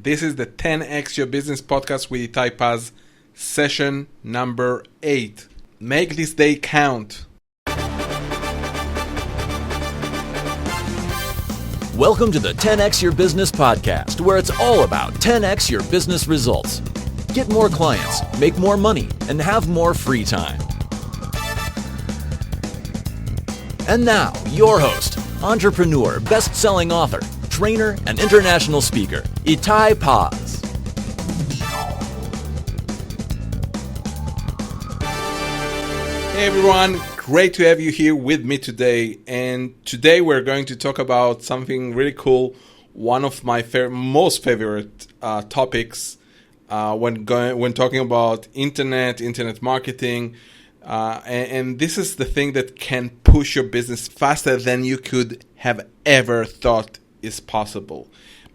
This is the 10x Your Business podcast with Itay Paz, session number 8. Make this day count. Welcome to the 10x Your Business podcast, where it's all about 10x your business results. Get more clients, make more money, and have more free time. And now, your host, entrepreneur, best-selling author, trainer, and international speaker, Itay Paz. Hey everyone, great to have you here with me today. And today we're going to talk about something really cool, one of my most favorite topics when talking about internet marketing. And this is the thing that can push your business faster than you could have ever thought is possible.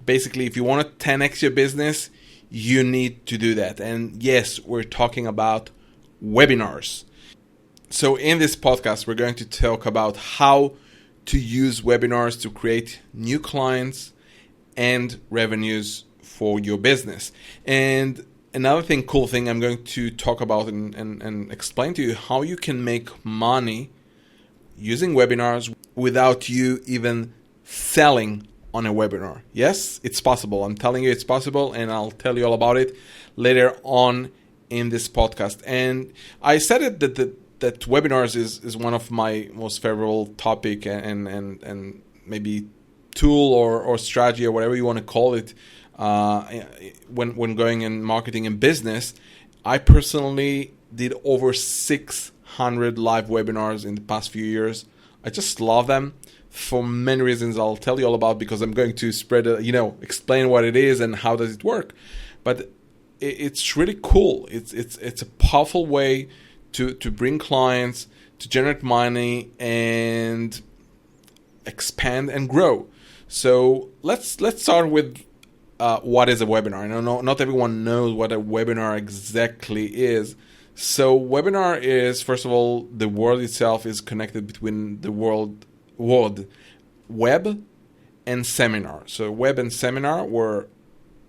Basically, if you want to 10x your business, you need to do that. And yes, we're talking about webinars. So in this podcast, we're going to talk about how to use webinars to create new clients and revenues for your business. And another cool thing I'm going to talk about and explain to you how you can make money using webinars without you even selling on a webinar. Yes, it's possible. I'm telling you it's possible, and I'll tell you all about it later on in this podcast. And I said it that webinars is one of my most favorable topic and maybe tool or strategy or whatever you want to call it when going in marketing and business. I personally did over 600 live webinars in the past few years. I just love them for many reasons I'll tell you all about, because I'm going to explain what it is and how does it work. But it's really cool. It's a powerful way to bring clients, to generate money, and expand and grow. So let's start with what is a webinar. I know not everyone knows what a webinar exactly is. So webinar is, first of all, the word itself is connected between the word web and seminar. So web and seminar were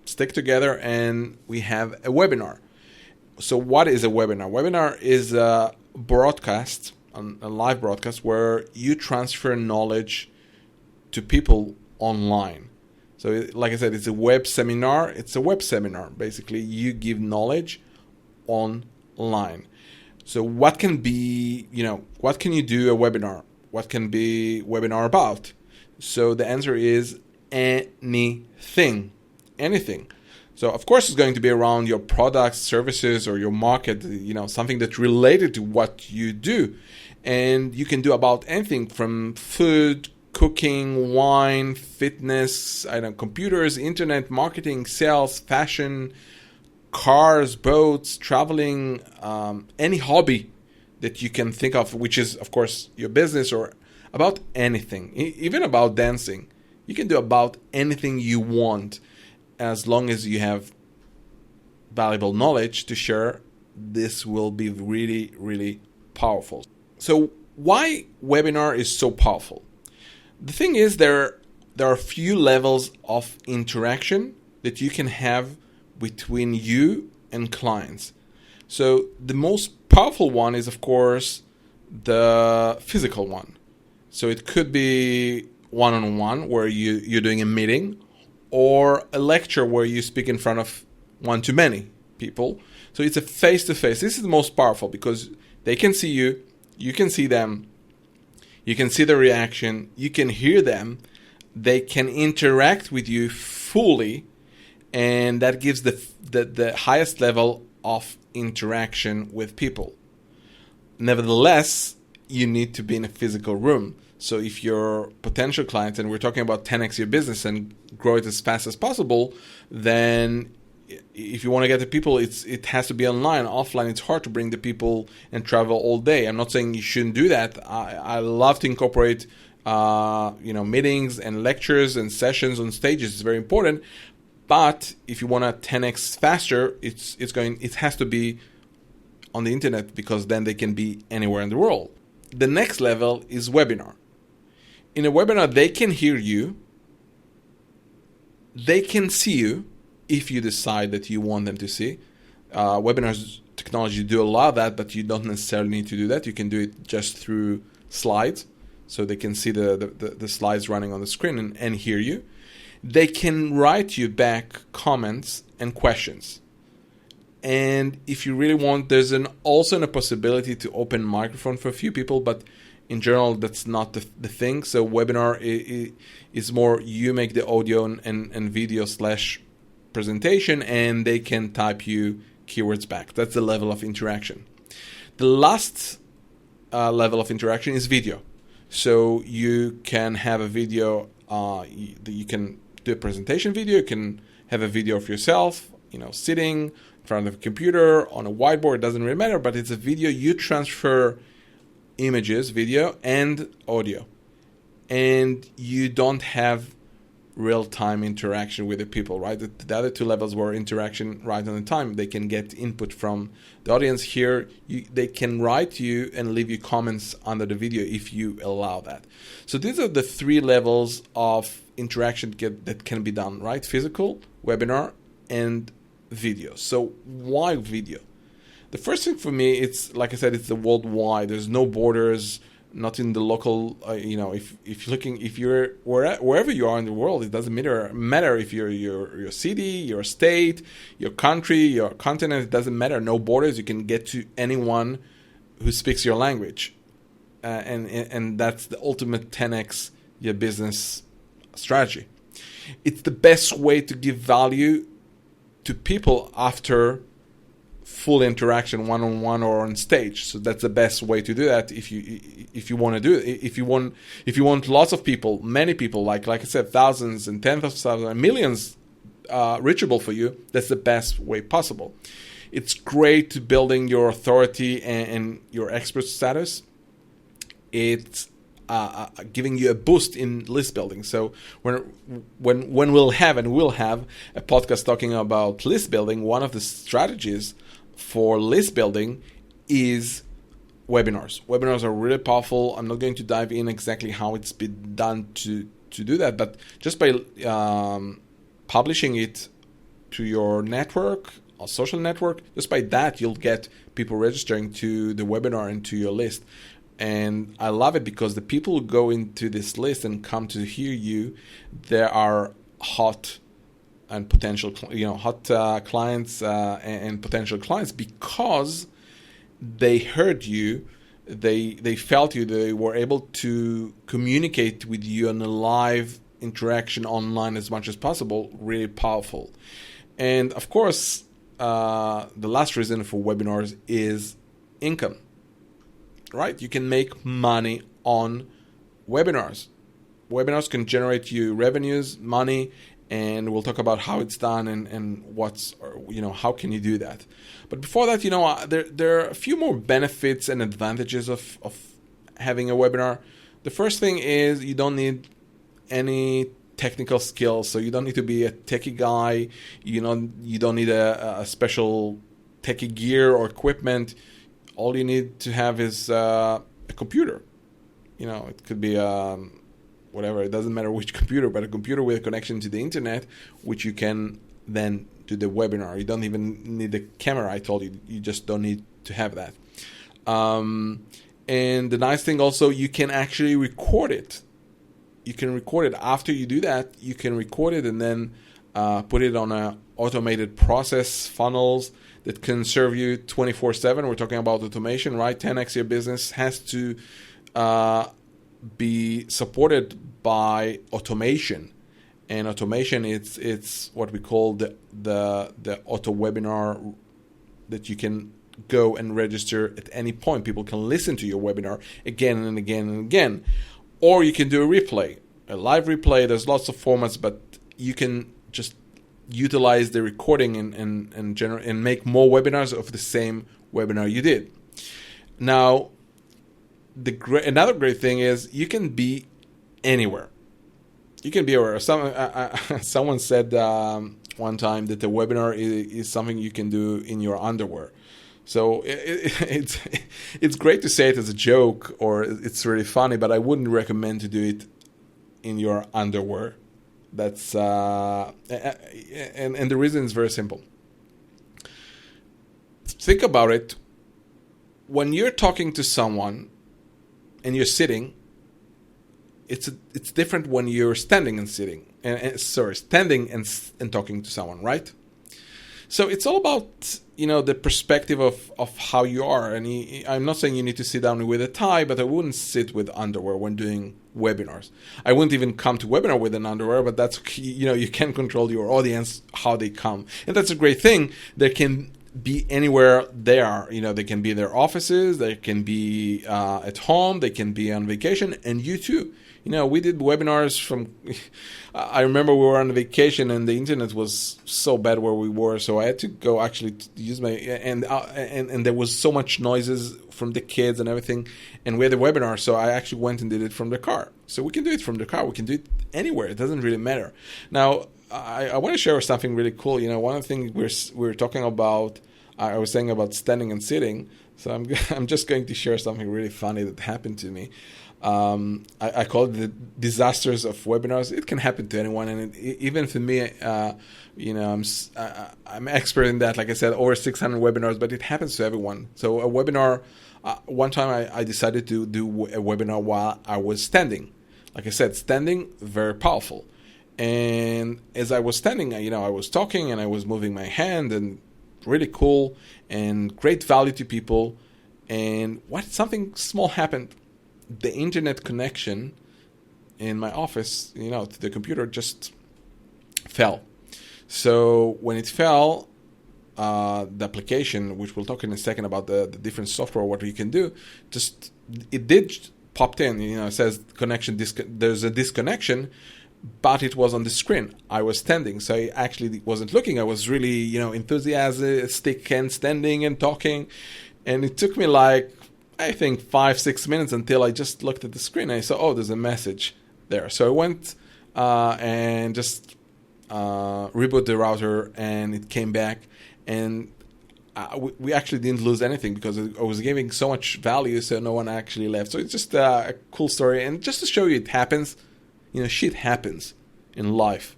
stick together and we have a webinar. So what is a webinar? Webinar is a broadcast, a live broadcast where you transfer knowledge to people online. So like I said, it's a web seminar. It's a web seminar. Basically, you give knowledge online. So what can be, what can you do a webinar? What can be webinar about? So the answer is anything. So of course it's going to be around your products, services, or your market, something that's related to what you do. And you can do about anything from food, cooking, wine, fitness, computers, internet, marketing, sales, fashion, cars, boats, traveling, any hobby that you can think of, which is, of course, your business, or about anything, even about dancing. You can do about anything you want as long as you have valuable knowledge to share. This will be really, really powerful. So why webinar is so powerful? The thing is, there are a few levels of interaction that you can have between you and clients. So the most powerful one is, of course, the physical one. So it could be one-on-one, where you're doing a meeting, or a lecture where you speak in front of one-to-many people. So it's a face-to-face. This is the most powerful because they can see you, you can see them, you can see the reaction, you can hear them, they can interact with you fully, and that gives the highest level of interaction with people. Nevertheless, you need to be in a physical room. So if your potential clients, and we're talking about 10x your business and grow it as fast as possible, then if you want to get the people, it has to be online. Offline, it's hard to bring the people and travel all day. I'm not saying you shouldn't do that. I love to incorporate meetings and lectures and sessions on stages. It's very important. But if you want to 10x faster, it has to be on the internet, because then they can be anywhere in the world. The next level is webinar. In a webinar, they can hear you, they can see you, if you decide that you want them to see. Webinars technology do allow that, but you don't necessarily need to do that. You can do it just through slides, so they can see the slides running on the screen and hear you. They can write you back comments and questions. And if you really want, there's also a possibility to open microphone for a few people, but in general, that's not the thing. So webinar is more you make the audio and video / presentation, and they can type you keywords back. That's the level of interaction. The last level of interaction is video. So you can have a video, you can do a presentation video, you can have a video of yourself, sitting in front of a computer, on a whiteboard, it doesn't really matter, but it's a video. You transfer images, video, and audio. And you don't have real-time interaction with the people, right? The other two levels were interaction right on the time. They can get input from the audience. Here, they can write you and leave you comments under the video if you allow that. So these are the three levels of interaction that can be done, right? Physical, webinar, and video. So why video? The first thing for me, it's like I said, it's the worldwide. There's no borders. Not in the local, if you're wherever you are in the world, it doesn't matter if you're your city, your state, your country, your continent. It doesn't matter. No borders. You can get to anyone who speaks your language, and that's the ultimate 10x your business strategy. It's the best way to give value to people after full interaction, one-on-one or on stage. So that's the best way to do that. If you want to do it, if you want lots of people, many people, like I said, thousands and tens of thousands and millions reachable for you, that's the best way possible. It's great to building your authority and your expert status. It's giving you a boost in list building. So when we'll have a podcast talking about list building, one of the strategies for list building is webinars. Webinars are really powerful. I'm not going to dive in exactly how it's been done to do that, but just by publishing it to your network, a social network, just by that you'll get people registering to the webinar and to your list. And I love it because the people who go into this list and come to hear you, there are hot and potential, clients and potential clients, because they heard you, they felt you, they were able to communicate with you on a live interaction online as much as possible. Really powerful. And of course, the last reason for webinars is income. Right? You can make money on webinars. Webinars can generate you revenues, money, and we'll talk about how it's done and how can you do that. But before that, there are a few more benefits and advantages of having a webinar. The first thing is you don't need any technical skills, so you don't need to be a techie guy. You don't need a special techie gear or equipment. All you need to have is a computer. It could be whatever. It doesn't matter which computer, but a computer with a connection to the internet, which you can then do the webinar. You don't even need the camera. I told you, you just don't need to have that. And the nice thing also, you can actually record it. You can record it. After you do that, you can record it and then put it on a automated process, funnels that can serve you 24/7. We're talking about automation, right? 10x your business has to be supported by automation, and automation it's what we call the auto webinar, that you can go and register at any point. People can listen to your webinar again and again and again, or you can do a live replay. There's lots of formats, but you can just utilize the recording and make more webinars of the same webinar you did. Now, another great thing is you can be anywhere. You can be anywhere. Someone said one time that the webinar is something you can do in your underwear. So it's great to say it as a joke, or it's really funny, but I wouldn't recommend to do it in your underwear, That's and the reason is very simple. Think about it. When you're talking to someone and you're sitting, it's different when you're standing and sitting. Standing and talking to someone, right? So it's all about, the perspective of how you are. And I'm not saying you need to sit down with a tie, but I wouldn't sit with underwear when doing webinars. I wouldn't even come to webinar with an underwear, but that's, you can control your audience, how they come. And that's a great thing. They can be anywhere they are. They can be in their offices, they can be at home, they can be on vacation, and you too. We did webinars from, I remember we were on vacation and the internet was so bad where we were. So I had to go actually to use my, and there was so much noises from the kids and everything. And we had a webinar. So I actually went and did it from the car. So we can do it from the car. We can do it anywhere. It doesn't really matter. Now, I want to share something really cool. One of the things we're talking about, I was saying about standing and sitting. So I'm just going to share something really funny that happened to me. I call it the disasters of webinars. It can happen to anyone, and even for me, I'm expert in that. Like I said, over 600 webinars, but it happens to everyone. So a webinar, one time I decided to do a webinar while I was standing. Like I said, standing, very powerful. And as I was standing, I was talking and I was moving my hand, and really cool and great value to people. And something small happened. The internet connection in my office, to the computer just fell. So when it fell, the application, which we'll talk in a second about the different software, what we can do, it did popped in. It says connection. There's a disconnection, but it was on the screen. I was standing, so I actually wasn't looking. I was really, enthusiastic and standing and talking, and it took me I think 5-6 minutes until I just looked at the screen and I saw, there's a message there. So I went and just reboot the router, and it came back, and we actually didn't lose anything because I was giving so much value, so no one actually left. So it's just a cool story, and just to show you it happens. Shit happens in life.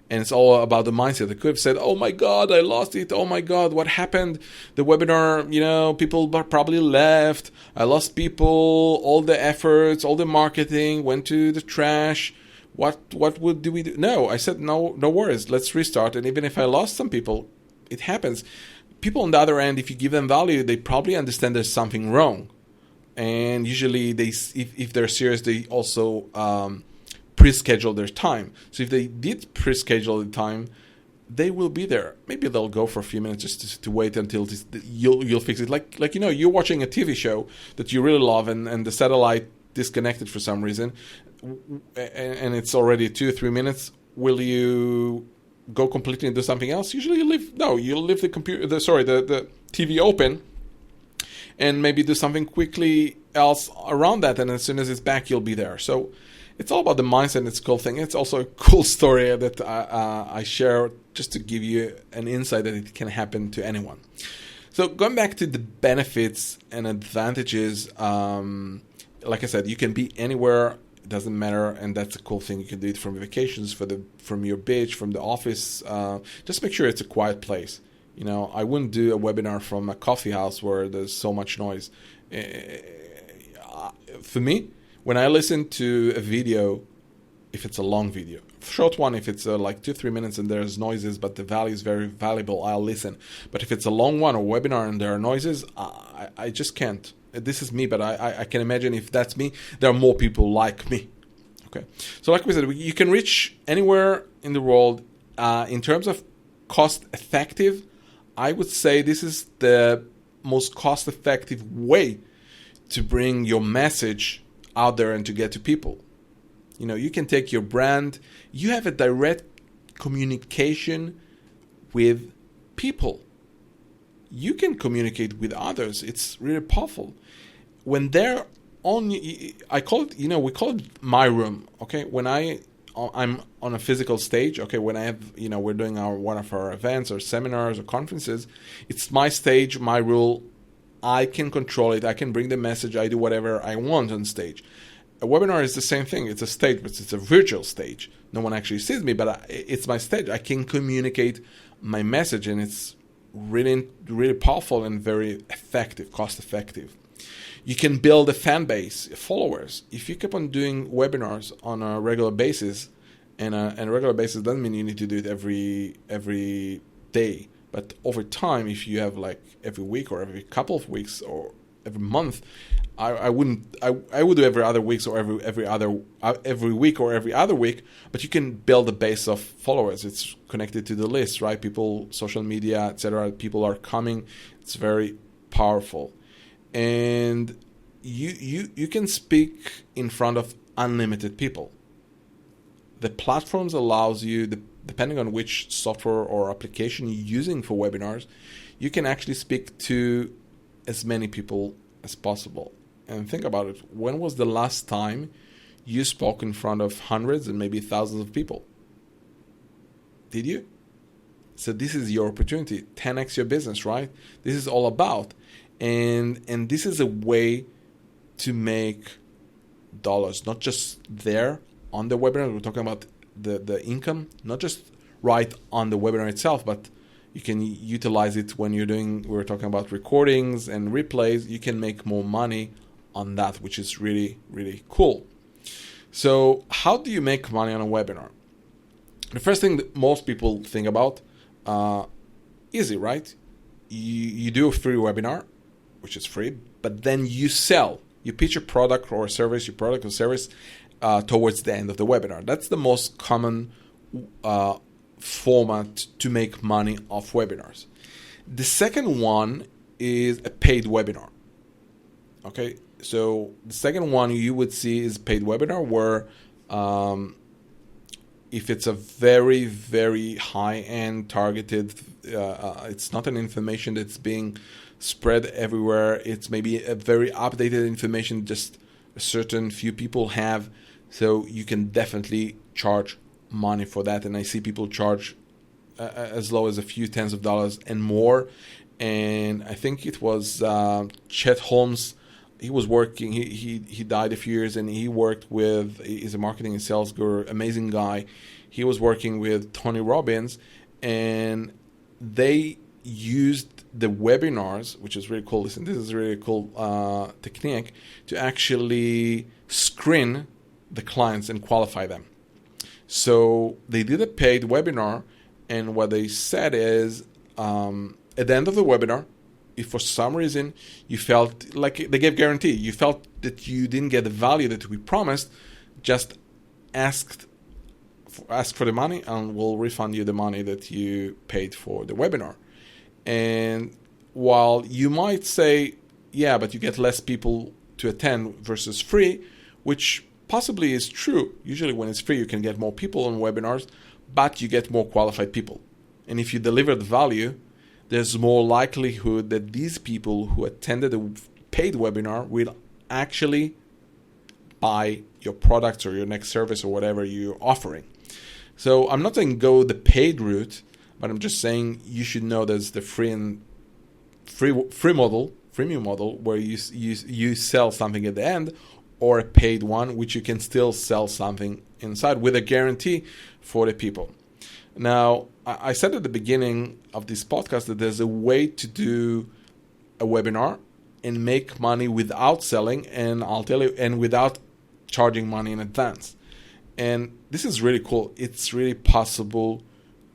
And it's all about the mindset. I could have said, oh my God, I lost it. Oh my God, what happened? The webinar, people probably left. I lost people, all the efforts, all the marketing went to the trash. What do we do? No, I said, no worries. Let's restart. And even if I lost some people, it happens. People on the other end, if you give them value, they probably understand there's something wrong. And usually if they're serious, they also pre-schedule their time. So if they did pre-schedule the time, they will be there. Maybe they'll go for a few minutes just to wait until you'll fix it. Like you're watching a TV show that you really love, and the satellite disconnected for some reason, and it's already 2 or 3 minutes. Will you go completely and do something else? Usually you'll leave the computer, the TV open, and maybe do something quickly else around that, and as soon as it's back, you'll be there. So it's all about the mindset. It's a cool thing. It's also a cool story that I share just to give you an insight that it can happen to anyone. So going back to the benefits and advantages, like I said, you can be anywhere. It doesn't matter, and that's a cool thing. You can do it from vacations, from your beach, from the office. Just make sure it's a quiet place. I wouldn't do a webinar from a coffee house where there's so much noise. For me, when I listen to a video, if it's a long video, short one, if it's 2-3 minutes and there's noises, but the value is very valuable, I'll listen. But if it's a long one or webinar and there are noises, I just can't. This is me, but I can imagine if that's me, there are more people like me. Okay, so like we said, you can reach anywhere in the world. In terms of cost effective, I would say this is the most cost effective way to bring your message out there and to get to people. You can take your brand, you have a direct communication with people. You can communicate with others. It's really powerful. When they're on, I call it, we call it my room. Okay, when I'm on a physical stage. Okay, when I have, we're doing one of our events or seminars or conferences, it's my stage, my rule. I can control it. I can bring the message. I do whatever I want on stage. a webinar is the same thing. It's a stage, but it's a virtual stage. No one actually sees me, but it's my stage. I can communicate my message, and it's really, really powerful and very effective, cost effective. You can build a fan base, followers. If you keep on doing webinars on a regular basis, and a regular basis doesn't mean you need to do it every day, but over time, if you have like every week or every couple of weeks or every month, I would do every other week or every week or every other week, but you can build a base of followers. It's connected to the list, right? People, social media, etc. People are coming. It's very powerful, and you can speak in front of unlimited people. The platforms allows you, depending on which software or application you're using for webinars, you can actually speak to as many people as possible. And think about it. When was the last time you spoke in front of hundreds and maybe thousands of people? Did you? So this is your opportunity. 10x your business, right? This is all about. And this is a way to make dollars, not just there on the webinar. We're talking about the income, not just right on the webinar itself, but you can utilize it when we're talking about recordings and replays. You can make more money on that, which is really, really cool. So how do you make money on a webinar? The first thing that most people think about, easy, right? You do a free webinar, which is free, but then you pitch a product or service, towards the end of the webinar. That's the most common format to make money off webinars. The second one is a paid webinar. Okay, so the second one you would see is paid webinar, where if it's a very, very high-end targeted, it's not an information that's being spread everywhere. It's maybe a very updated information just a certain few people have. So you can definitely charge money for that. And I see people charge as low as a few tens of dollars and more. And I think it was Chet Holmes. He was working, he died a few years, and he's a marketing and sales guru, amazing guy. He was working with Tony Robbins, and they used the webinars, which is really cool. Listen, this is a really cool technique to actually screen the clients and qualify them. So they did a paid webinar, and what they said is at the end of the webinar, if for some reason you felt like they gave guarantee, you felt that you didn't get the value that we promised, just ask for the money and we'll refund you the money that you paid for the webinar. And while you might say, yeah, but you get less people to attend versus free, which possibly is true. Usually when it's free, you can get more people on webinars, but you get more qualified people. And if you deliver the value, there's more likelihood that these people who attended a paid webinar will actually buy your products or your next service or whatever you're offering. So I'm not saying go the paid route, but I'm just saying you should know there's the freemium model where you sell something at the end, or a paid one which you can still sell something inside with a guarantee for the people. Now, I said at the beginning of this podcast that there's a way to do a webinar and make money without selling, and I'll tell you, and without charging money in advance. And this is really cool. It's really possible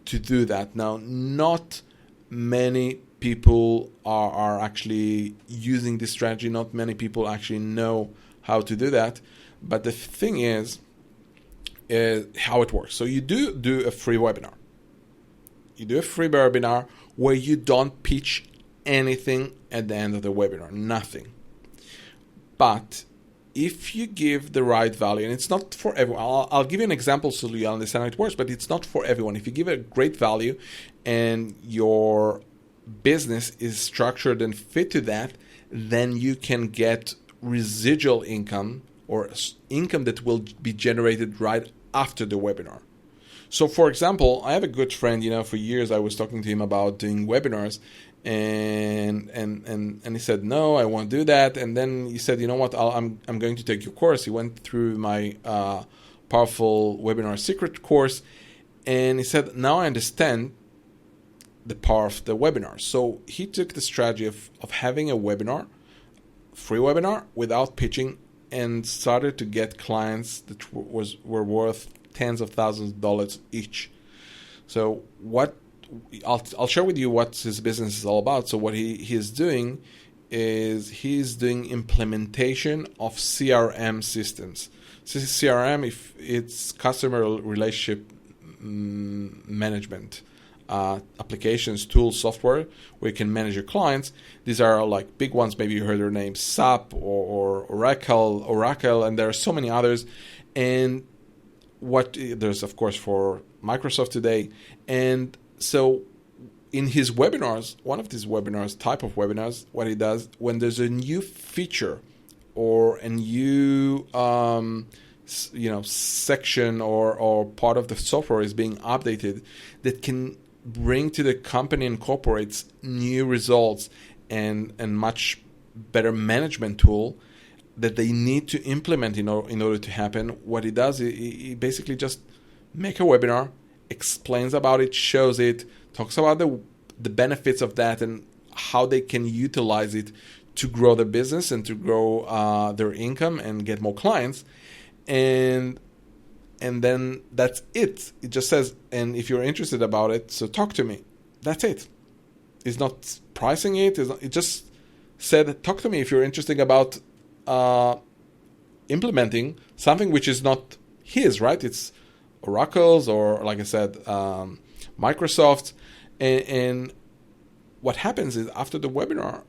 to do that. Now, not many people are actually using this strategy. Not many people actually know how to do that. But the thing is how it works. So you do a free webinar. You do a free webinar where you don't pitch anything at the end of the webinar, nothing. But if you give the right value, and it's not for everyone, I'll give you an example so you understand how it works, but it's not for everyone. If you give a great value and your business is structured and fit to that, then you can get residual income or income that will be generated right after the webinar. So, for example, I have a good friend. For years I was talking to him about doing webinars, and he said, no, I won't do that. And then he said, you know what, I'm going to take your course. He went through my powerful webinar secret course, and he said, now I understand the power of the webinar. So he took the strategy of having a webinar, free webinar, without pitching, and started to get clients that were worth tens of thousands of dollars each. So I'll share with you what his business is all about. So what he is doing is he's doing implementation of CRM systems. So CRM, if it's customer relationship management applications, tools, software where you can manage your clients. These are like big ones. Maybe you heard their names, SAP or Oracle, and there are so many others. And there's of course for Microsoft today. And so in his webinars, one of these type of webinars, what he does when there's a new feature or a new section or part of the software is being updated that can bring to the company and corporates new results and much better management tool that they need to implement in order to happen. What he does, he basically just make a webinar, explains about it, shows it, talks about the benefits of that and how they can utilize it to grow their business and to grow their income and get more clients. And then that's it. It just says, and if you're interested about it, so talk to me. That's it. It's not pricing it. It just said, talk to me if you're interested about implementing something which is not his, right? It's Oracle's or, like I said, Microsoft. And what happens is after the webinar,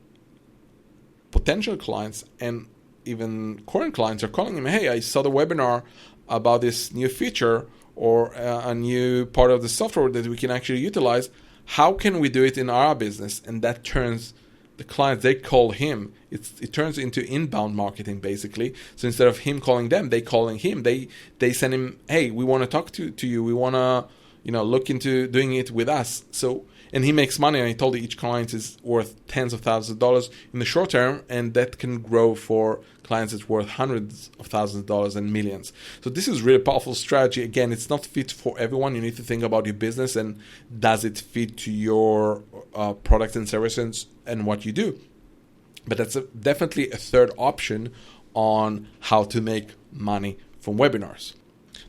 potential clients and even current clients are calling him, hey, I saw the webinar about this new feature or a new part of the software that we can actually utilize. How can we do it in our business? And that turns the clients, they call him. It turns into inbound marketing, basically. So instead of him calling them, they calling him. They send him, hey, we want to talk to you. We want to look into doing it with us. So, and he makes money, and he told each client is worth tens of thousands of dollars in the short term, and that can grow for clients that's worth hundreds of thousands of dollars and millions. So this is really powerful strategy. Again, it's not fit for everyone. You need to think about your business and does it fit to your products and services and what you do. But that's definitely a third option on how to make money from webinars.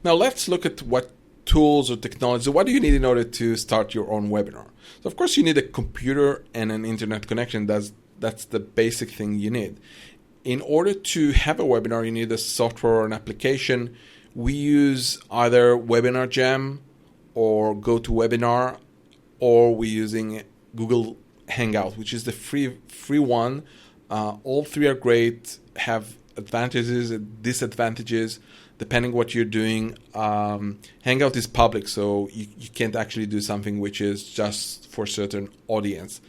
Now let's look at what tools or technology. So what do you need in order to start your own webinar? So of course you need a computer and an internet connection. That's the basic thing you need. In order to have a webinar, you need a software or an application. We use either Webinar Jam or GoToWebinar, or we're using Google Hangout, which is the free one. All three are great, have advantages and disadvantages depending what you're doing. Hangout is public, so you can't actually do something which is just for certain audience.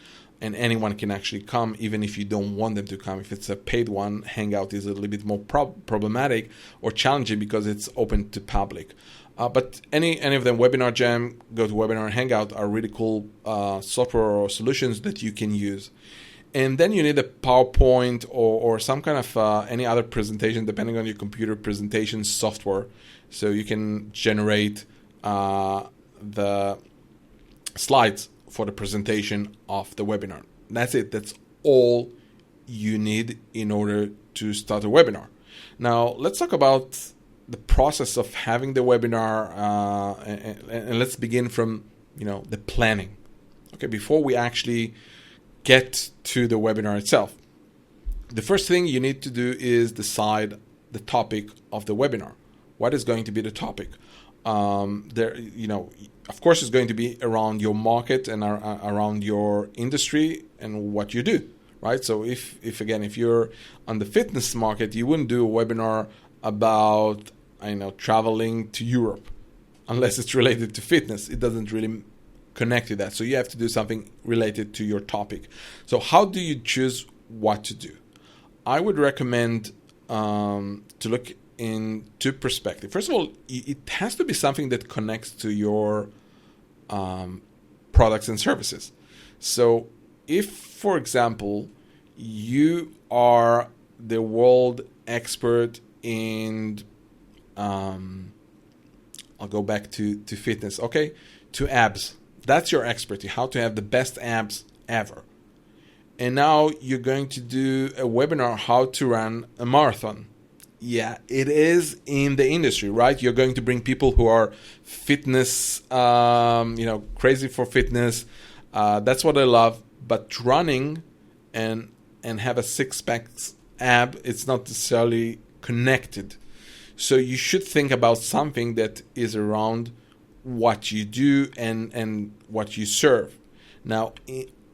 And anyone can actually come, even if you don't want them to come. If it's a paid one, Hangout is a little bit more problematic or challenging because it's open to public. But any of them, Webinar Jam, GoToWebinar, and Hangout are really cool software or solutions that you can use. And then you need a PowerPoint or some kind of any other presentation, depending on your computer presentation software. So you can generate the slides for the presentation of the webinar. That's it. That's all you need in order to start a webinar. Now, let's talk about the process of having the webinar, and let's begin from the planning. Okay, before we actually get to the webinar itself, the first thing you need to do is decide the topic of the webinar. What is going to be the topic? Of course, it's going to be around your market and around your industry and what you do, right? So if you're on the fitness market, you wouldn't do a webinar about traveling to Europe unless it's related to fitness. It doesn't really connect to that. So you have to do something related to your topic. So how do you choose what to do? I would recommend to look in two perspectives. First of all, it has to be something that connects to your products and services. So if, for example, you are the world expert in, I'll go back to fitness, okay? To abs. That's your expertise, how to have the best abs ever. And now you're going to do a webinar, how to run a marathon. Yeah, it is in the industry, right? You're going to bring people who are fitness, crazy for fitness. That's what I love. But running and have a six-pack ab, it's not necessarily connected. So you should think about something that is around what you do and what you serve. Now,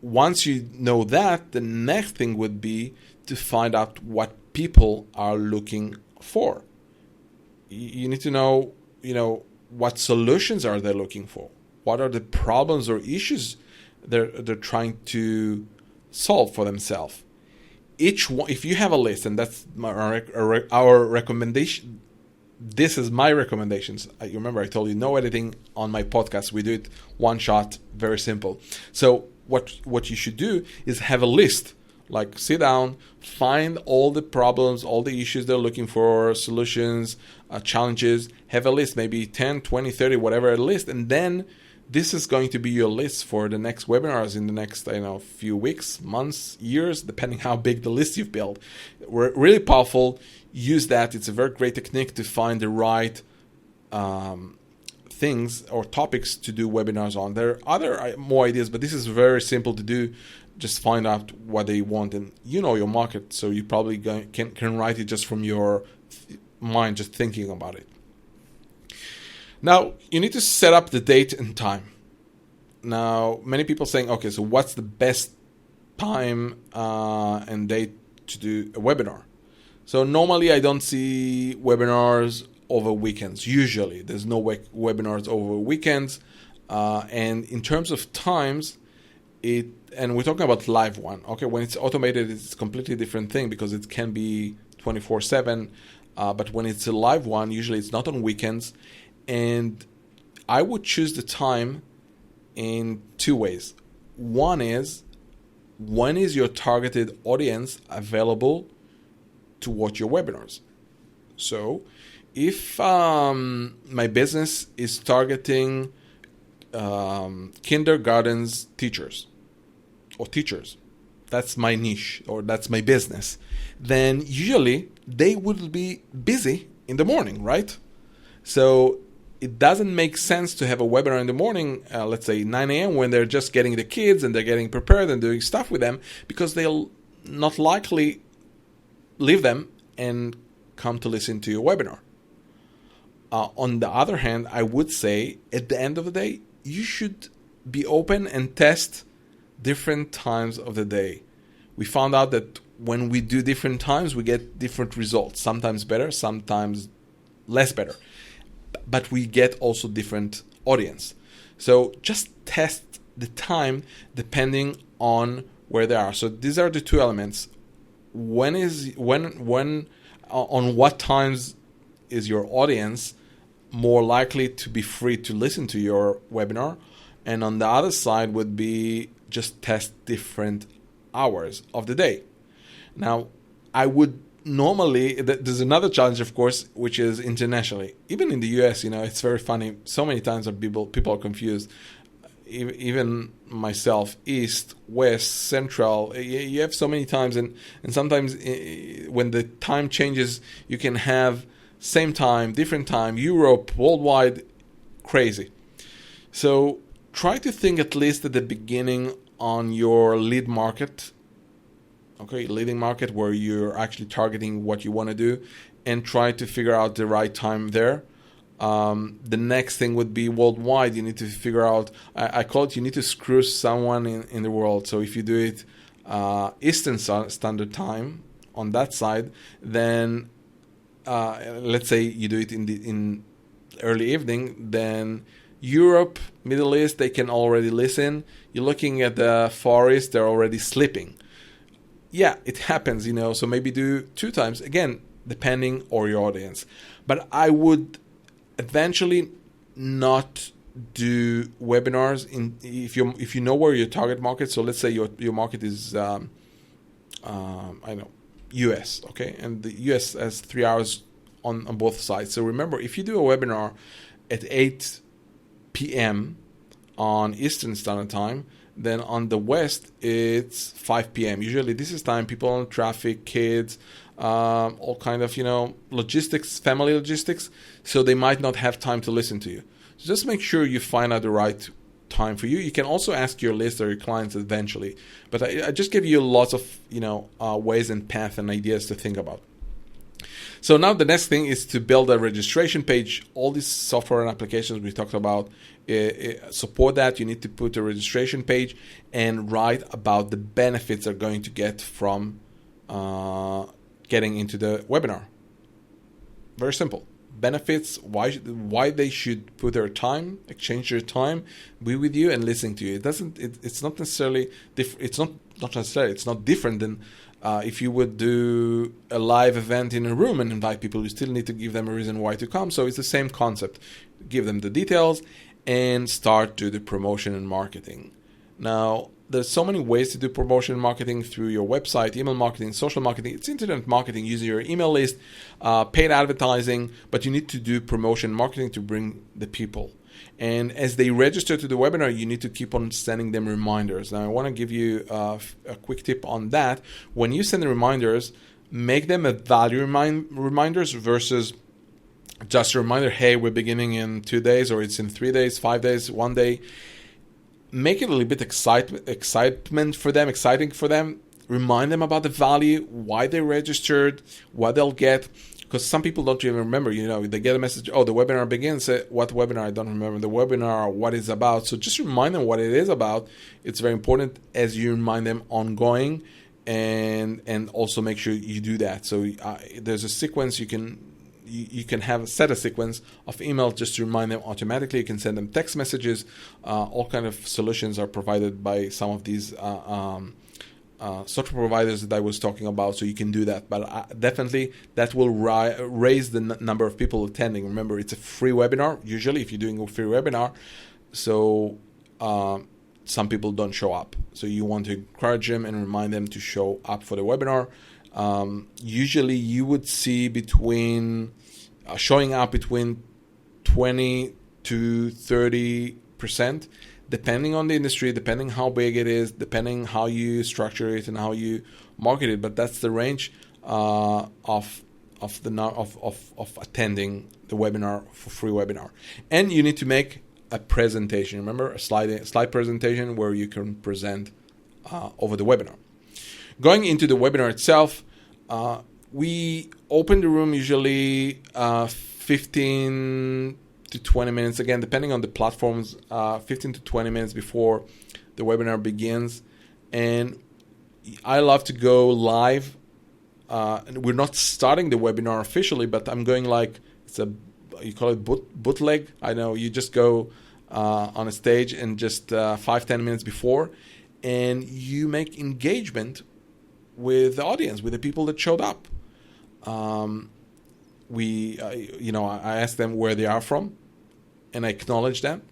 once you know that, the next thing would be to find out what people are looking for. You need to know, what solutions are they looking for? What are the problems or issues they're trying to solve for themselves? Each one, if you have a list, and that's our recommendation. This is my recommendations. You remember I told you no editing on my podcast. We do it one shot, very simple. So what you should do is have a list. Like sit down, find all the problems, all the issues they're looking for, solutions, challenges. Have a list, maybe 10, 20, 30, whatever a list. And then this is going to be your list for the next webinars in the next few weeks, months, years, depending how big the list you've built. Really powerful. Use that. It's a very great technique to find the right things or topics to do webinars on. There are other more ideas, but this is very simple to do. Just find out what they want, and your market, so you probably can write it just from your mind, just thinking about it. Now, you need to set up the date and time. Now, many people saying, okay, so what's the best time and date to do a webinar? So normally I don't see webinars over weekends. Usually there's no webinars over weekends. And in terms of times, and we're talking about live one. Okay, when it's automated, it's a completely different thing because it can be 24/7. But when it's a live one, usually it's not on weekends. And I would choose the time in two ways. One is, when is your targeted audience available to watch your webinars? So if my business is targeting kindergarten's teachers, that's my niche or that's my business, then usually they will be busy in the morning, right? So it doesn't make sense to have a webinar in the morning, let's say 9 a.m. when they're just getting the kids and they're getting prepared and doing stuff with them, because they'll not likely leave them and come to listen to your webinar. On the other hand, I would say at the end of the day, you should be open and test different times of the day. We found out that when we do different times, we get different results. Sometimes better, sometimes less better. But we get also different audience. So just test the time depending on where they are. So these are the two elements. On what times is your audience more likely to be free to listen to your webinar? And on the other side would be just test different hours of the day. Now, I would normally, there's another challenge, of course, which is internationally. Even in the US, it's very funny. So many times that people are confused. Even myself, East, West, Central, you have so many times. And sometimes when the time changes, you can have same time, different time, Europe, worldwide, crazy. So try to think at least at the beginning on your lead market. Okay, leading market where you're actually targeting what you want to do, and try to figure out the right time there. The next thing would be worldwide. You need to figure out, I call it, you need to screw someone in the world. So if you do it Eastern Standard Time on that side, then let's say you do it in early evening, then Europe, Middle East, they can already listen. You're looking at the Far East, they're already sleeping. Yeah, it happens, so maybe do two times. Again, depending on your audience. But I would eventually not do webinars if you know where your target market. So let's say your market is I know US, okay, and the US has 3 hours on both sides. So remember, if you do a webinar at 8 p.m. on Eastern Standard Time, then on the West it's 5 p.m. Usually this is time people on traffic, kids, all kind of logistics, family logistics. So they might not have time to listen to you. So just make sure you find out the right time for you. You can also ask your list or your clients eventually, but I just give you lots of ways and paths and ideas to think about. So now the next thing is to build a registration page. All these software and applications we talked about support that. You need to put a registration page and write about the benefits they're going to get from getting into the webinar. Very simple. Benefits, why they should put their time, exchange their time, be with you and listening to you. It's not necessarily it's not different than if you would do a live event in a room and invite people. You still need to give them a reason why to come. So it's the same concept. Give them the details and start to do promotion and marketing. Now, there's so many ways to do promotion and marketing through your website, email marketing, social marketing. It's internet marketing using your email list, paid advertising, but you need to do promotion and marketing to bring the people. And as they register to the webinar, you need to keep on sending them reminders. Now, I want to give you a quick tip on that. When you send the reminders, make them a value reminders versus just a reminder, hey, we're beginning in 2 days, or it's in 3 days, 5 days, 1 day. Make it a little bit exciting for them. Remind them about the value, why they registered, what they'll get. Because some people don't even remember, they get a message, oh, the webinar begins. What webinar? I don't remember the webinar, what it's about. So just remind them what it is about. It's very important as you remind them ongoing, and also make sure you do that. So there's a sequence you can set a sequence of emails just to remind them automatically. You can send them text messages. All kind of solutions are provided by some of these software providers that I was talking about, so you can do that. But definitely that will raise the number of people attending. Remember, it's a free webinar, usually, if you're doing a free webinar. So some people don't show up. So you want to encourage them and remind them to show up for the webinar. Usually you would see showing up between 20 to 30%, depending on the industry, depending how big it is, depending how you structure it and how you market it. But that's the range of attending the webinar for free webinar. And you need to make a presentation. Remember, a slide presentation where you can present over the webinar. Going into the webinar itself, we open the room usually 15 to 20 minutes, again, depending on the platforms, 15 to 20 minutes before the webinar begins. And I love to go live. We're not starting the webinar officially, but I'm going you call it bootleg. I know, you just go on a stage and just 5-10 minutes before, and you make engagement with the audience, with the people that showed up. I ask them where they are from, and I acknowledge them.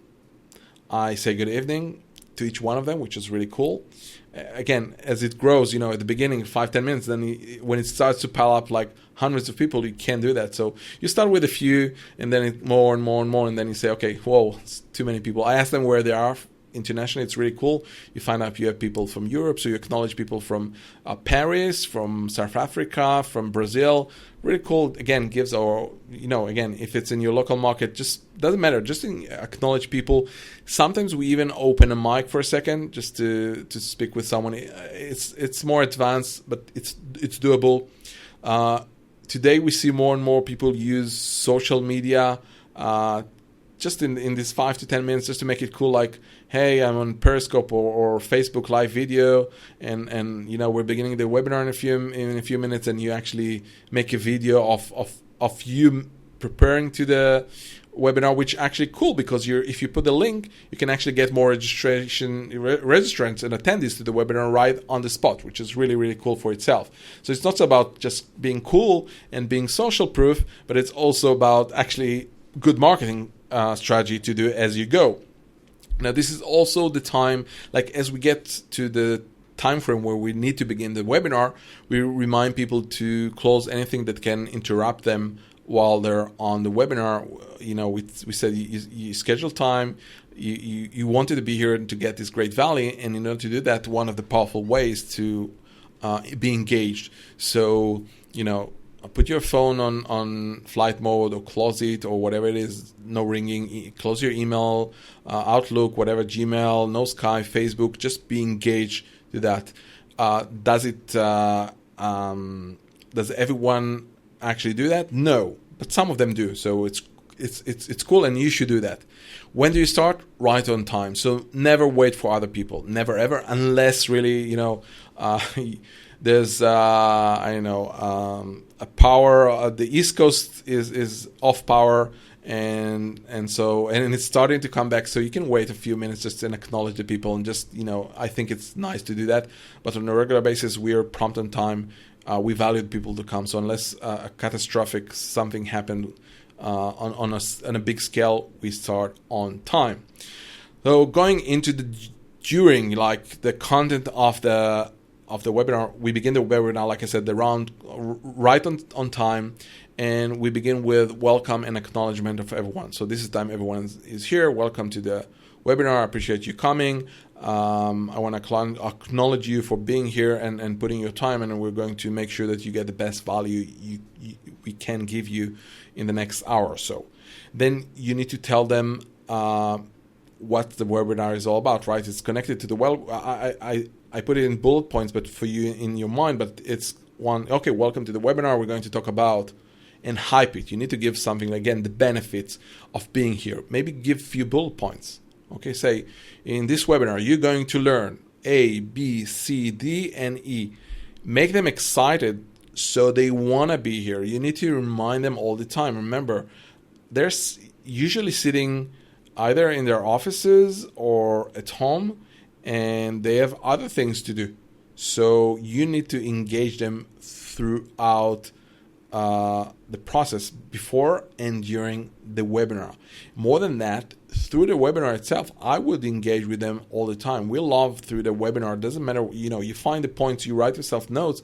I say good evening to each one of them, which is really cool. Again, as it grows, at the beginning, 5-10 minutes, then when it starts to pile up like hundreds of people, you can't do that. So you start with a few, and then more and more and more, and then you say, okay, whoa, it's too many people. I ask them where they are internationally. It's really cool. You find out you have people from Europe, so you acknowledge people from Paris, from South Africa, from Brazil. Really cool. Again, if it's in your local market, just doesn't matter. Just acknowledge people. Sometimes we even open a mic for a second just to speak with someone. It's more advanced, but it's doable. Today we see more and more people use social media just in this 5 to 10 minutes, just to make it cool, like, hey, I'm on Periscope or Facebook live video, and we're beginning the webinar in a few minutes, and you actually make a video of you preparing to the webinar, which actually cool because if you put the link, you can actually get more registrants and attendees to the webinar right on the spot, which is really, really cool for itself. So it's not about just being cool and being social proof, but it's also about actually good marketing strategy to do as you go. Now, this is also the time, like as we get to the time frame where we need to begin the webinar, we remind people to close anything that can interrupt them while they're on the webinar. We said you schedule time, you wanted to be here to get this great value, and in order to do that, one of the powerful ways to be engaged. So, put your phone on flight mode or close it or whatever it is, no ringing, close your email, Outlook, whatever, Gmail, no Skype, Facebook, just be engaged to that. Does everyone actually do that? No, but some of them do. So it's cool, and you should do that. When do you start? Right on time. So never wait for other people. Never ever, unless really there's a power. The East Coast is off power, and it's starting to come back. So you can wait a few minutes just and acknowledge the people, and just I think it's nice to do that. But on a regular basis, we are prompt on time. We valued people to come. So unless a catastrophic something happened on a big scale, we start on time. So going into during the content of the webinar, we begin the webinar, like I said, the round right on time, and we begin with welcome and acknowledgement of everyone. So this is time everyone is here. Welcome to the webinar. I appreciate you coming. I want to acknowledge you for being here and putting your time, and we're going to make sure that you get the best value we can give you in the next hour or so. Then you need to tell them what the webinar is all about, right? It's connected to the I put it in bullet points, but for you in your mind, but it's welcome to the webinar. We're going to talk about, and hype it. You need to give something, again, the benefits of being here. Maybe give a few bullet points. Okay, say, in this webinar, you're going to learn A, B, C, D, and E. Make them excited so they want to be here. You need to remind them all the time. Remember, they're usually sitting either in their offices or at home, and they have other things to do. So you need to engage them throughout the process before and during the webinar. More than that, through the webinar itself, I would engage with them all the time. We love through the webinar. It doesn't matter, you find the points, you write yourself notes,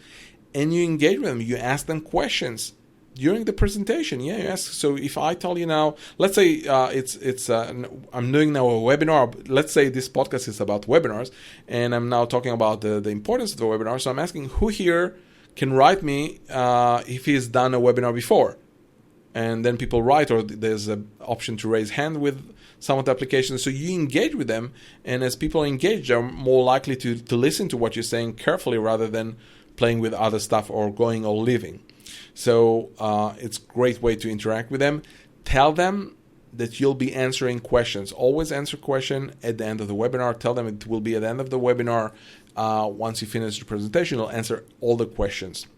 and you engage with them. You ask them questions during the presentation. Yeah, you ask. So if I tell you now, let's say I'm doing now a webinar. Let's say this podcast is about webinars, and I'm now talking about the importance of the webinar. So I'm asking, who here can write me if he's done a webinar before? And then people write, or there's an option to raise hand with some of the applications. So you engage with them, and as people engage, they're more likely to listen to what you're saying carefully rather than playing with other stuff or going or leaving. So it's a great way to interact with them. Tell them that you'll be answering questions. Always answer question at the end of the webinar. Tell them it will be at the end of the webinar. Once you finish the presentation, you'll answer all the questions.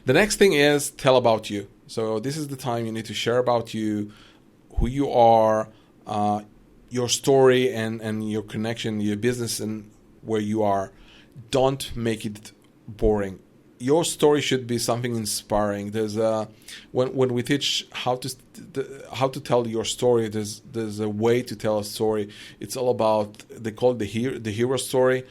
The next thing is tell about you. So this is the time you need to share about you, who you are, your story and your connection, your business, and where you are. Don't make it boring. Your story should be something inspiring. There's when we teach how to tell your story, there's a way to tell a story. It's all about, they call it the hero story.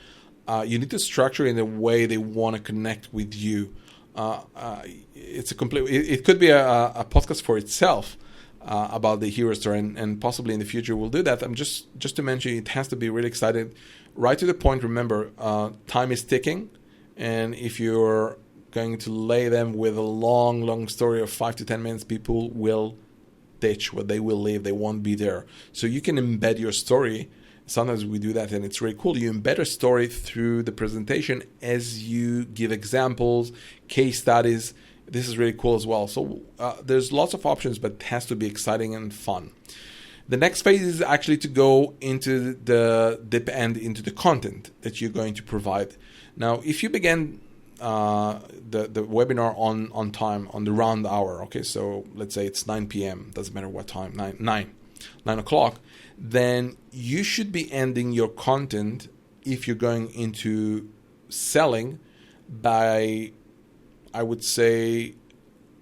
You need to structure it in a way they want to connect with you. It could be a podcast for itself about the hero story, and possibly in the future we'll do that. I'm just to mention, it has to be really exciting, right to the point. Remember, time is ticking, and if you're going to lay them with a long story of 5 to 10 minutes, people will ditch, they will leave, they won't be there. So you can embed your story. Sometimes we do that, and it's really cool. You embed a story through the presentation as you give examples, case studies. This is really cool as well. So there's lots of options, but it has to be exciting and fun. The next phase is actually to go into the deep end, into the content that you're going to provide. Now, if you begin the webinar on time, on the round hour. Okay, so let's say it's 9 p.m. Doesn't matter what time, 9 o'clock. Then you should be ending your content, if you're going into selling, by, I would say,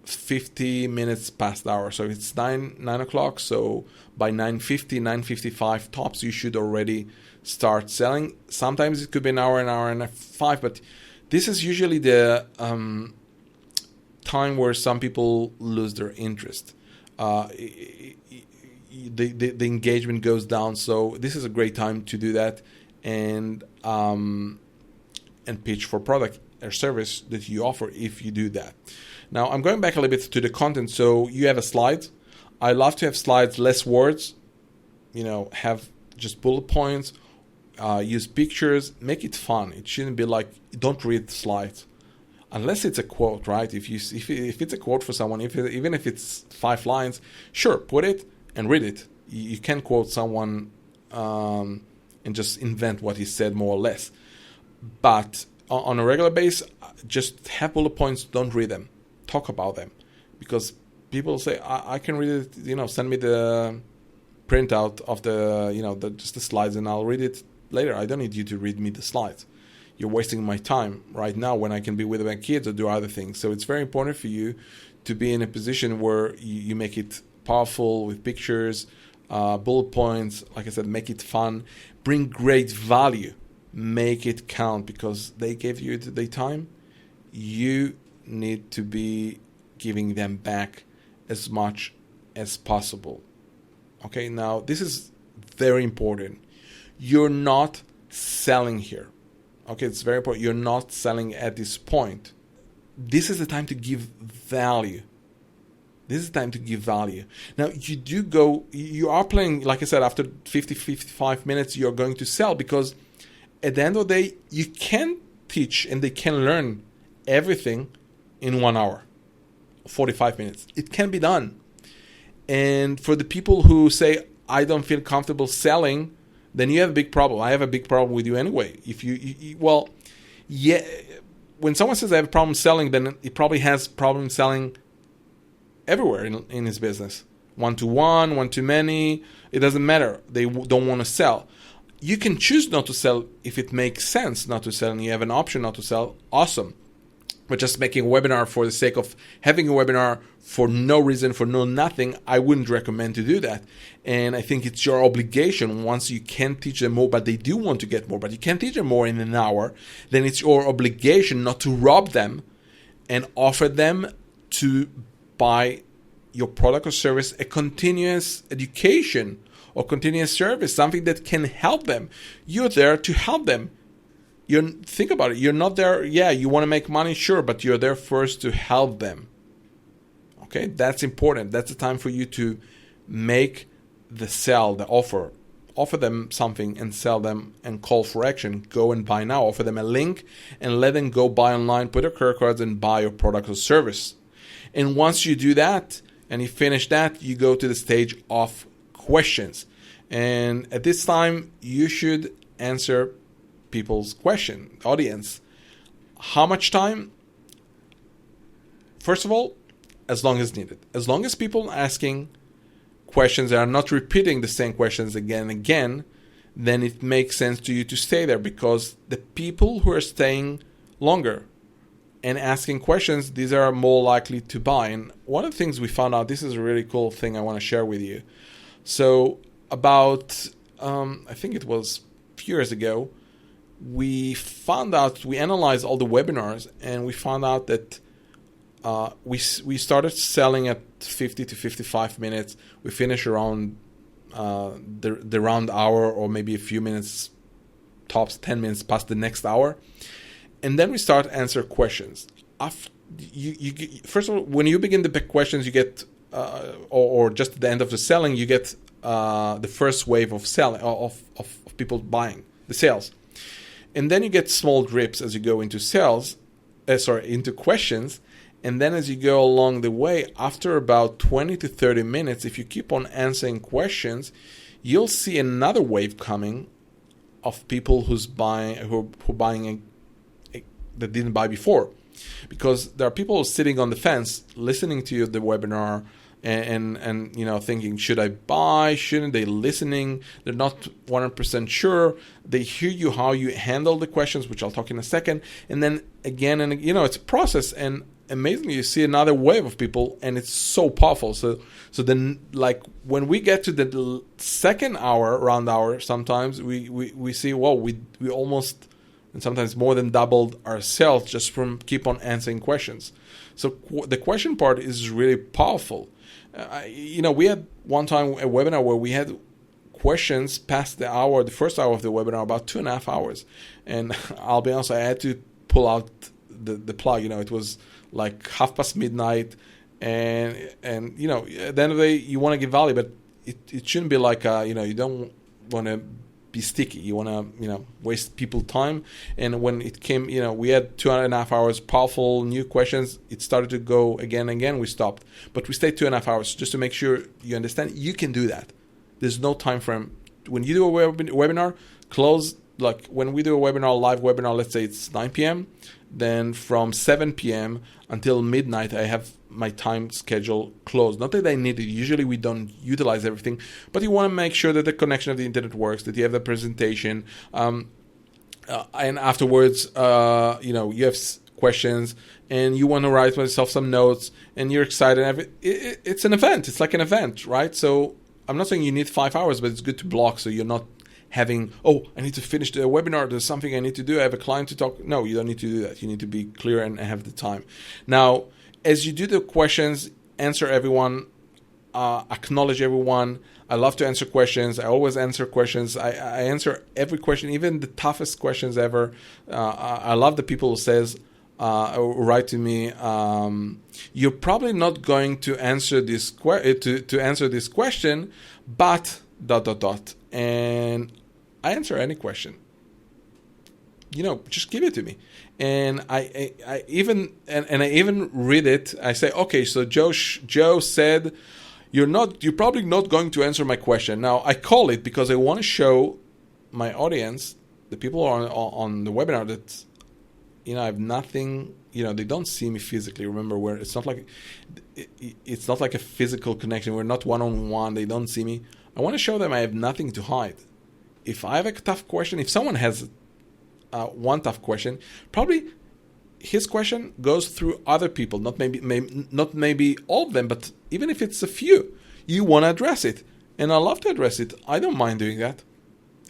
50 minutes past the hour. So if it's 9 o'clock, so by 9:50, 9:55 tops, you should already start selling. Sometimes it could be an hour and a half, but this is usually the time where some people lose their interest. The engagement goes down, so this is a great time to do that and pitch for product or service that you offer if you do that. Now, I'm going back a little bit to the content. So you have a slide. I love to have slides, less words, have just bullet points, use pictures, make it fun. It shouldn't be like, don't read the slides. Unless it's a quote, right? If it's a quote for someone, even if it's 5 lines, sure, put it and read it. You can quote someone and just invent what he said more or less. But on a regular basis, just have bullet points, don't read them. Talk about them, because people say, I can read it, send me the printout of just the slides and I'll read it later. I don't need you to read me the slides. You're wasting my time right now when I can be with my kids or do other things. So it's very important for you to be in a position where you make it powerful with pictures, bullet points, like I said, make it fun, bring great value, make it count, because they gave you the time. You need to be giving them back as much as possible. Okay, now this is very important. You're not selling here. Okay, it's very important. You're not selling at this point. This is the time to give value. This is the time to give value. Now, you are planning, like I said, after 50, 55 minutes, you're going to sell, because at the end of the day, you can teach and they can learn everything in 1 hour, 45 minutes. It can be done. And for the people who say, I don't feel comfortable selling, then you have a big problem. I have a big problem with you anyway. When someone says I have a problem selling, then he probably has problem selling everywhere in his business. One-to-one, one-to-many, it doesn't matter. They don't want to sell. You can choose not to sell if it makes sense not to sell and you have an option not to sell. Awesome. But just making a webinar for the sake of having a webinar for no reason, for no nothing, I wouldn't recommend to do that. And I think it's your obligation, once you can teach them more, but they do want to get more, but you can't teach them more in an hour, then it's your obligation not to rob them and offer them to buy your product or service, a continuous education or continuous service, something that can help them. You're there to help them. Think about it. You're not there, you want to make money, sure, but you're there first to help them. Okay, that's important. That's the time for you to make the sell, the offer. Offer them something and sell them and call for action. Go and buy now. Offer them a link and let them go buy online, put their credit cards and buy your product or service. And once you do that and you finish that, you go to the stage of questions. And at this time, you should answer people's question, audience. How much time? First of all, as long as needed. As long as people are asking questions and are not repeating the same questions again and again, then it makes sense to you to stay there, because the people who are staying longer and asking questions, these are more likely to buy. And one of the things we found out, this is a really cool thing I want to share with you. So about, I think it was a few years ago, we analyzed all the webinars and we found out that we started selling at 50 to 55 minutes. We finish around the round hour, or maybe a few minutes, tops 10 minutes past the next hour. And then we start answer questions. First of all, when you begin the big questions, you get, or just at the end of the selling, you get the first wave of selling, of people buying, the sales. And then you get small drips as you go into into questions. And then as you go along the way, after about 20 to 30 minutes, if you keep on answering questions, you'll see another wave coming of people who are buying that didn't buy before, because there are people sitting on the fence listening to the webinar and thinking, should I buy, shouldn't they, listening, they're not 100% sure. They hear you how you handle the questions, which I'll talk in a second, and then again and it's a process, and amazingly you see another wave of people, and it's so powerful. So then, like, when we get to the second round hour, sometimes we see, well, we almost, and sometimes more than doubled our sales just from keep on answering questions. So the question part is really powerful. We had one time a webinar where we had questions past the first hour of the webinar, about 2.5 hours. And I'll be honest, I had to pull out the plug. It was like midnight, and at the end of the day, you want to give value, but it shouldn't be like, you don't want to be sticky. You want to, waste people's time. And when it came, we had 2.5 hours, powerful new questions. It started to go again and again. We stopped, but we stayed 2.5 hours just to make sure you understand you can do that. There's no time frame. When you do a webinar, close, like when we do a live webinar, let's say it's 9 p.m., then from 7 p.m. until midnight, I have my time schedule closed. Not that I need it. Usually we don't utilize everything, but you want to make sure that the connection of the internet works, that you have the presentation, and afterwards, you have questions, and you want to write myself some notes, and you're excited. It's an event. It's like an event, right? So I'm not saying you need 5 hours, but it's good to block so you're not having, I need to finish the webinar, there's something I need to do, I have a client to talk. No, you don't need to do that. You need to be clear and have the time. Now, as you do the questions, answer everyone, acknowledge everyone. I love to answer questions. I always answer questions. I answer every question, even the toughest questions ever. I love the people who says, write to me, you're probably not going to answer this to answer this question, but ... And I answer any question. Just give it to me. And I even read it. I say, okay, so Joe said you're probably not going to answer my question. Now I call it because I want to show my audience, the people on the webinar, that I have nothing. They don't see me physically. Remember, where it's not like a physical connection. We're not one-on-one. They don't see me. I want to show them I have nothing to hide. If I have a tough question, if someone has one tough question, probably his question goes through other people, not maybe all of them, but even if it's a few, you want to address it. And I love to address it. I don't mind doing that.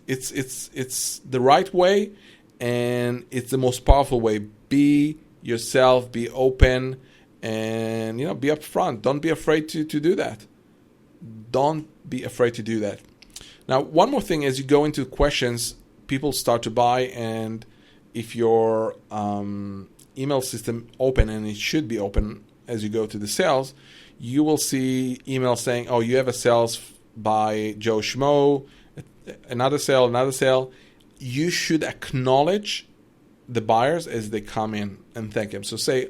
It's the right way, and it's the most powerful way. Be yourself, be open, and be upfront. Don't be afraid to do that. Don't be afraid to do that. Now, one more thing, as you go into questions, people start to buy, and if your email system open, and it should be open as you go to the sales, you will see emails saying, you have a sales by Joe Schmo, another sale. You should acknowledge the buyers as they come in and thank them. So say,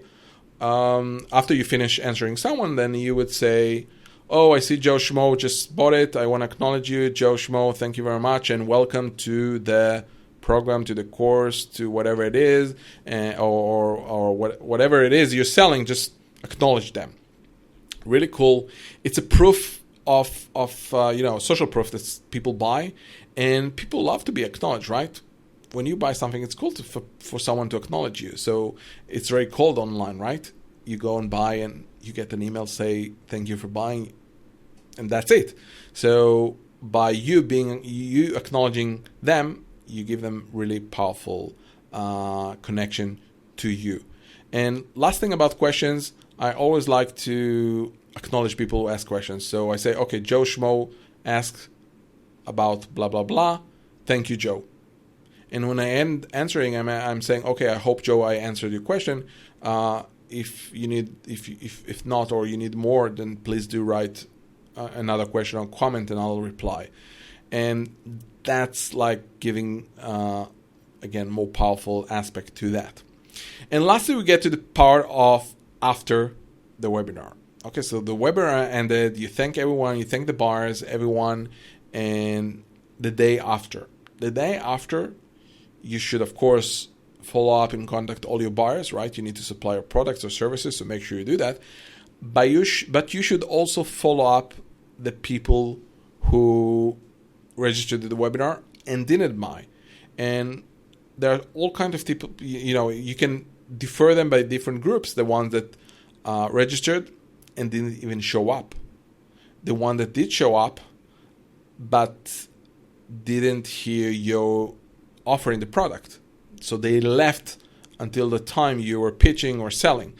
after you finish answering someone, then you would say, I see Joe Schmo just bought it. I want to acknowledge you, Joe Schmo. Thank you very much, and welcome to the program, to the course, to whatever it is, or whatever it is you're selling. Just acknowledge them. Really cool. It's a proof of social proof that people buy, and people love to be acknowledged, right? When you buy something, it's cool for someone to acknowledge you. So it's very cold online, right? You go and buy, and you get an email say thank you for buying. And that's it. So by you acknowledging them, you give them really powerful connection to you. And last thing about questions, I always like to acknowledge people who ask questions. So I say, okay, Joe Schmo asks about blah blah blah. Thank you, Joe. And when I end answering, I'm saying, okay, I hope, Joe, I answered your question. If you need, if not, or you need more, then please do write another question or comment, and I'll reply. And that's like giving, again, more powerful aspect to that. And lastly, we get to the part of after the webinar. Okay, so the webinar ended. You thank everyone. You thank the buyers, everyone, and the day after. The day after, you should, of course, follow up and contact all your buyers, right? You need to supply your products or services, so make sure you do that. But you should also follow up the people who registered to the webinar and didn't buy. And there are all kinds of people, you can defer them by different groups. The ones that registered and didn't even show up. The one that did show up but didn't hear you offering the product. So they left until the time you were pitching or selling.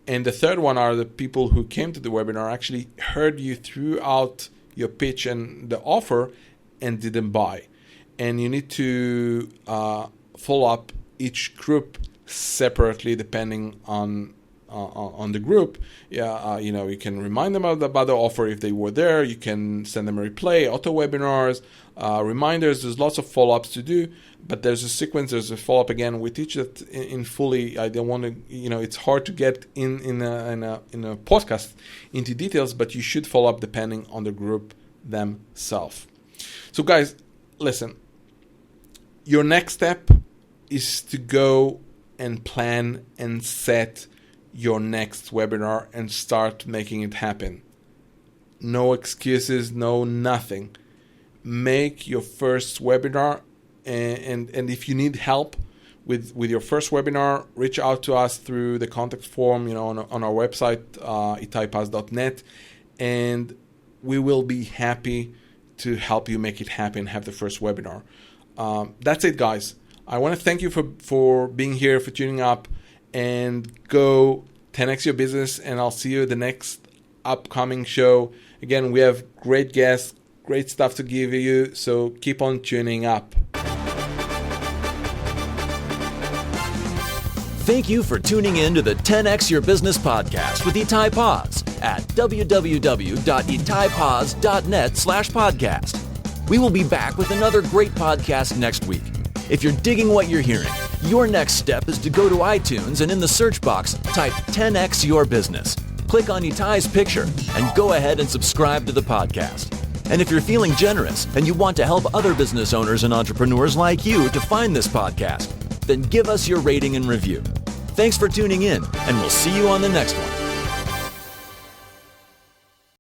And the third one are the people who came to the webinar, actually heard you throughout your pitch and the offer and didn't buy. And you need to follow up each group separately depending on the group. You can remind them about the offer if they were there. You can send them a replay, auto webinars, reminders. There's lots of follow-ups to do, but there's a sequence. There's a follow-up again. We teach that in fully. I don't want to. It's hard to get in a podcast into details, but you should follow up depending on the group themselves. So guys, listen. Your next step is to go and plan and set your next webinar and start making it happen. No excuses, no nothing. Make your first webinar, and if you need help with your first webinar, reach out to us through the contact form, on our website, itaypaz.net, and we will be happy to help you make it happen, have the first webinar. That's it, guys. I want to thank you for being here, for tuning up, and go 10x your business, and I'll see you at the next upcoming show. Again, we have great guests, great stuff to give you, so keep on tuning up. Thank you for tuning in to the 10x Your Business podcast with Itay Paz at www.itaypaz.net/podcast. We will be back with another great podcast next week. If you're digging what you're hearing, your next step is to go to iTunes and in the search box, type 10x Your Business. Click on Itay's picture and go ahead and subscribe to the podcast. And if you're feeling generous and you want to help other business owners and entrepreneurs like you to find this podcast, then give us your rating and review. Thanks for tuning in, and we'll see you on the next one.